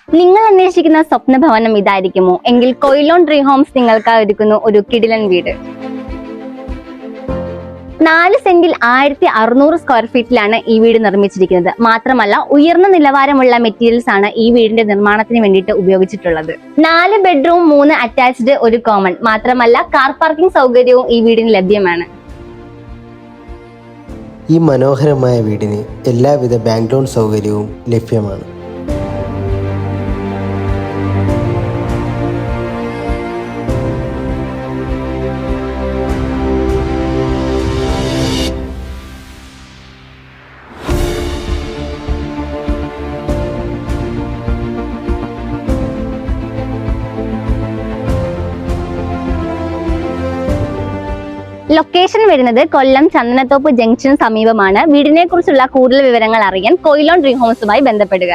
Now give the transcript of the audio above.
നിങ്ങൾ അന്വേഷിക്കുന്ന സ്വപ്ന ഭവനം ഇതായിരിക്കുമോ? എങ്കിൽ കൊയിലോൺ ഡ്രീം ഹോംസ് നിങ്ങൾക്കായി ഒരുക്കുന്നു ഒരു കിടിലൻ വീട്. 4 സെന്റിൽ 1600 സ്ക്വയർ ഫീറ്റിലാണ് ഈ വീട് നിർമ്മിച്ചിരിക്കുന്നത്. മാത്രമല്ല, ഉയർന്ന നിലവാരമുള്ള മെറ്റീരിയൽസ് ആണ് ഈ വീടിന്റെ നിർമ്മാണത്തിന് വേണ്ടിയിട്ട് ഉപയോഗിച്ചിട്ടുള്ളത്. 4 ബെഡ്റൂം, 3 അറ്റാച്ച്ഡ്, ഒരു കോമൺ. മാത്രമല്ല, കാർ പാർക്കിംഗ് സൗകര്യവും ഈ വീടിന് ലഭ്യമാണ്. ഈ മനോഹരമായ വീടിന് എല്ലാവിധ ബാങ്ക് ലോൺ സൗകര്യവും ലഭ്യമാണ്. ലൊക്കേഷൻ വരുന്നത് കൊല്ലം ചന്ദനത്തോപ്പ് ജംഗ്ഷന് സമീപമാണ്. വീടിനെ കുറിച്ചുള്ള കൂടുതൽ വിവരങ്ങൾ അറിയാൻ കൊയിലോൺ ഡ്രീം ഹോംസുമായി ബന്ധപ്പെടുക.